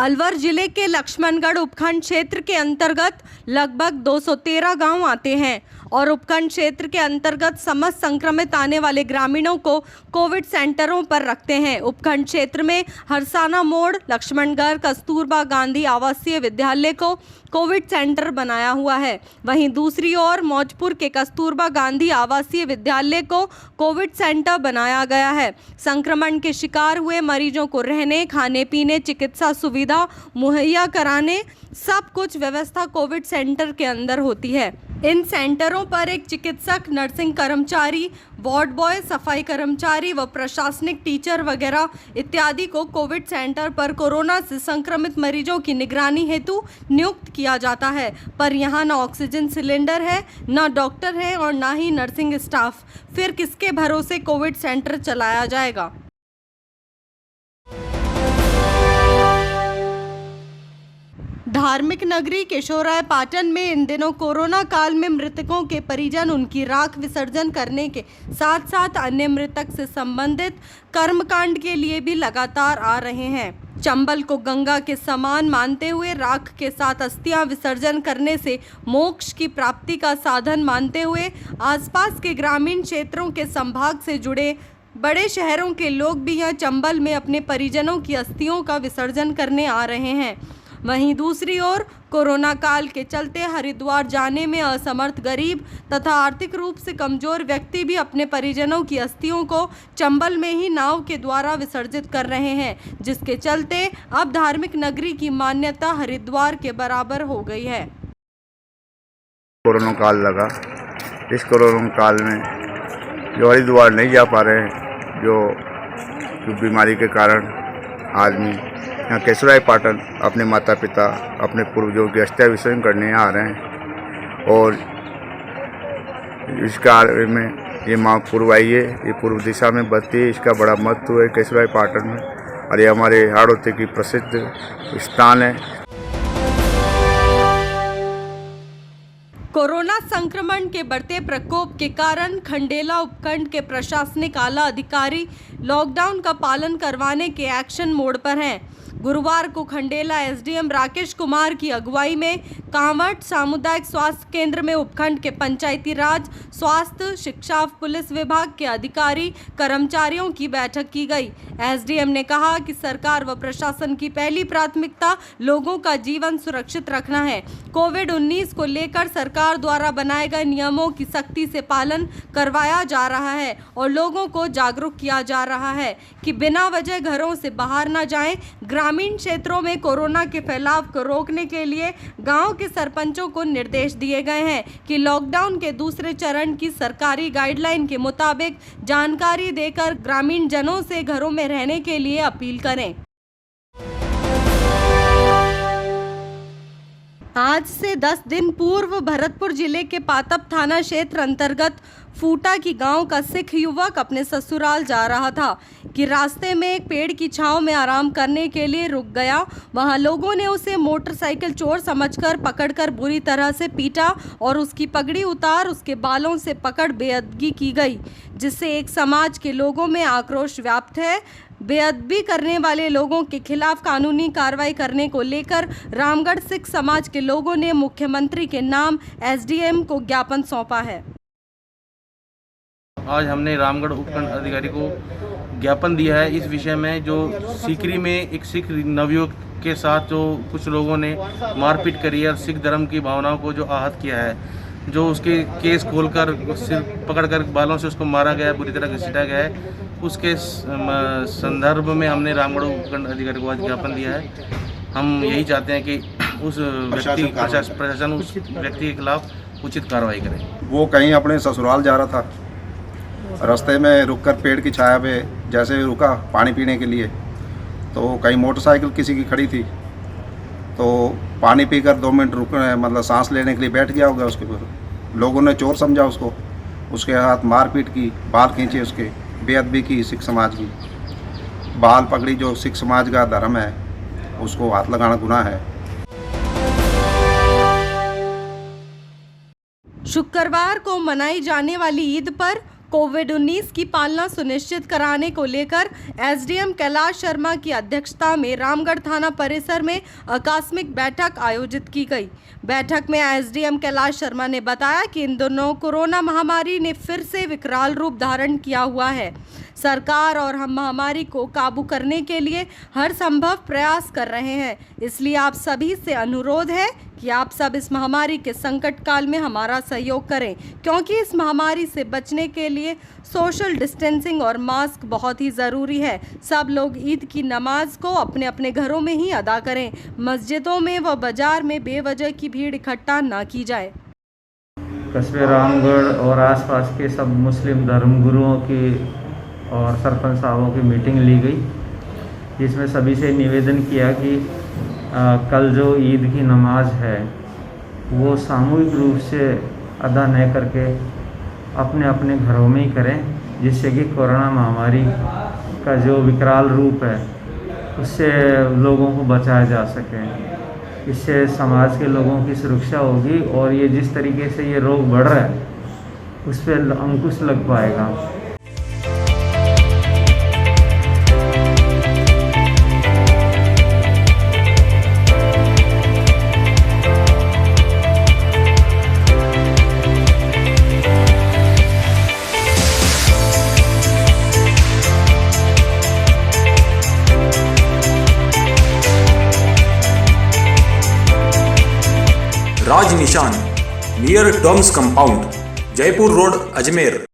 अलवर जिले के लक्ष्मणगढ़ उपखंड क्षेत्र के अंतर्गत लगभग 213 गांव आते हैं और उपखंड क्षेत्र के अंतर्गत समस्त संक्रमित आने वाले ग्रामीणों को कोविड सेंटरों पर रखते हैं। उपखंड क्षेत्र में हरसाना मोड़, लक्ष्मणगढ़, कस्तूरबा गांधी आवासीय विद्यालय को कोविड सेंटर बनाया हुआ है। वहीं दूसरी ओर मौजपुर के कस्तूरबा गांधी आवासीय विद्यालय को कोविड सेंटर बनाया गया है। संक्रमण के शिकार हुए मरीजों को रहने, खाने पीने, चिकित्सा सुविधा मुहैया कराने सब कुछ व्यवस्था कोविड सेंटर के अंदर होती है। इन सेंटरों पर एक चिकित्सक, नर्सिंग कर्मचारी, वार्ड बॉय, सफाई कर्मचारी व प्रशासनिक टीचर वगैरह इत्यादि को कोविड सेंटर पर कोरोना से संक्रमित मरीजों की निगरानी हेतु नियुक्त किया जाता है। पर यहाँ न ऑक्सीजन सिलेंडर है, न डॉक्टर है और न ही नर्सिंग स्टाफ। फिर किसके भरोसे कोविड सेंटर चलाया जाएगा? धार्मिक नगरी केशोरायपाटन में इन दिनों कोरोना काल में मृतकों के परिजन उनकी राख विसर्जन करने के साथ साथ अन्य मृतक से संबंधित कर्मकांड के लिए भी लगातार आ रहे हैं। चंबल को गंगा के समान मानते हुए राख के साथ अस्थियां विसर्जन करने से मोक्ष की प्राप्ति का साधन मानते हुए आसपास के ग्रामीण क्षेत्रों के संभाग से जुड़े बड़े शहरों के लोग भी यहां चंबल में अपने परिजनों की अस्थियों का विसर्जन करने आ रहे हैं। वहीं दूसरी ओर कोरोना काल के चलते हरिद्वार जाने में असमर्थ गरीब तथा आर्थिक रूप से कमजोर व्यक्ति भी अपने परिजनों की अस्थियों को चंबल में ही नाव के द्वारा विसर्जित कर रहे हैं, जिसके चलते अब धार्मिक नगरी की मान्यता हरिद्वार के बराबर हो गई है। कोरोना काल लगा, इस कोरोना काल में जो हरिद्वार नहीं जा पा रहे हैं, जो बीमारी के कारण आदमी यहाँ केशोरायपाटन अपने माता पिता, अपने पूर्वजों की अस्थियां विसर्जन करने आ रहे हैं। और इस कार्य में ये माँ पूर्व आई है, ये पूर्व दिशा में बहती है, इसका बड़ा महत्व है केशोरायपाटन में और ये हमारे हाड़ौती की प्रसिद्ध स्थान है। कोरोना संक्रमण के बढ़ते प्रकोप के कारण खंडेला उपखंड के प्रशासनिक आला अधिकारी लॉकडाउन का पालन करवाने के एक्शन मोड पर हैं। गुरुवार को खंडेला एसडीएम राकेश कुमार की अगुवाई में कांवट सामुदायिक स्वास्थ्य केंद्र में उपखंड के पंचायती राज, स्वास्थ्य, शिक्षा, पुलिस विभाग के अधिकारी कर्मचारियों की बैठक की गई। एसडीएम ने कहा कि सरकार व प्रशासन की पहली प्राथमिकता लोगों का जीवन सुरक्षित रखना है। कोविड-19 को लेकर सरकार द्वारा बनाए गए नियमों की सख्ती से पालन करवाया जा रहा है और लोगों को जागरूक किया जा रहा है कि बिना वजह घरों से बाहर न जाएं। ग्रामीण क्षेत्रों में कोरोना के फैलाव को रोकने के लिए गांव के सरपंचों को निर्देश दिए गए हैं कि लॉकडाउन के दूसरे चरण की सरकारी गाइडलाइन के मुताबिक जानकारी देकर ग्रामीण जनों से घरों में रहने के लिए अपील करें। आज से 10 दिन पूर्व भरतपुर जिले के पातप थाना क्षेत्र अंतर्गत फूटा की गांव का सिख युवक अपने ससुराल जा रहा था कि रास्ते में एक पेड़ की छांव में आराम करने के लिए रुक गया। वहां लोगों ने उसे मोटरसाइकिल चोर समझकर पकड़कर बुरी तरह से पीटा और उसकी पगड़ी उतार उसके बालों से पकड़ बेअदबी की गई, जिससे एक समाज के लोगों में आक्रोश व्याप्त है। बेअदबी करने वाले लोगों के खिलाफ कानूनी कार्रवाई करने को लेकर रामगढ़ सिख समाज के लोगों ने मुख्यमंत्री के नाम एसडीएम को ज्ञापन सौंपा है। आज हमने रामगढ़ उपखंड अधिकारी को ज्ञापन दिया है इस विषय में, जो सीकरी में एक सिख नवयुवक के साथ जो कुछ लोगों ने मारपीट करी है और सिख धर्म की भावनाओं को जो आहत किया है, जो उसके केस खोलकर सिर पकड़कर बालों से उसको मारा गया, बुरी तरह घसीटा गया है, उसके संदर्भ में हमने रामगढ़ उपखंड अधिकारी को आज ज्ञापन दिया है। हम यही चाहते हैं कि उस व्यक्ति प्रशासन उस व्यक्ति के खिलाफ उचित कार्रवाई करे। वो कहीं अपने ससुराल जा रहा था, रास्ते में रुककर पेड़ की छाया पे जैसे रुका पानी पीने के लिए, तो कहीं मोटरसाइकिल किसी की खड़ी थी, तो पानी पीकर 2 मिनट रुकने मतलब सांस लेने के लिए बैठ गया होगा। उसके ऊपर लोगों ने चोर समझा उसको, उसके हाथ मारपीट की, बाल खींचे, उसके बेअदबी की सिख समाज की। बाल पकड़ी जो सिख समाज का धर्म है, उसको हाथ लगाना गुनाह है। शुक्रवार को मनाई जाने वाली ईद पर कोविड-19 की पालना सुनिश्चित कराने को लेकर एसडीएम कैलाश शर्मा की अध्यक्षता में रामगढ़ थाना परिसर में आकस्मिक बैठक आयोजित की गई। बैठक में एसडीएम कैलाश शर्मा ने बताया कि इन दिनों कोरोना महामारी ने फिर से विकराल रूप धारण किया हुआ है। सरकार और हम महामारी को काबू करने के लिए हर संभव प्रयास कर रहे हैं, इसलिए आप सभी से अनुरोध है कि आप सब इस महामारी के संकट काल में हमारा सहयोग करें, क्योंकि इस महामारी से बचने के लिए सोशल डिस्टेंसिंग और मास्क बहुत ही ज़रूरी है। सब लोग ईद की नमाज को अपने अपने घरों में ही अदा करें। मस्जिदों में व बाजार में बेवजह की भीड़ इकट्ठा ना की जाए। कस्बे रामगढ़ और आसपास के सब मुस्लिम धर्मगुरुओं की और सरपंच साहबों की मीटिंग ली गई, जिसमें सभी से निवेदन किया कि कल जो ईद की नमाज है वो सामूहिक रूप से अदा न करके अपने अपने घरों में ही करें, जिससे कि कोरोना महामारी का जो विकराल रूप है उससे लोगों को बचाया जा सके। इससे समाज के लोगों की सुरक्षा होगी और ये जिस तरीके से ये रोग बढ़ रहा है उस पर अंकुश लग पाएगा। Raj Nishan near Doms compound, Jaipur road, Ajmer.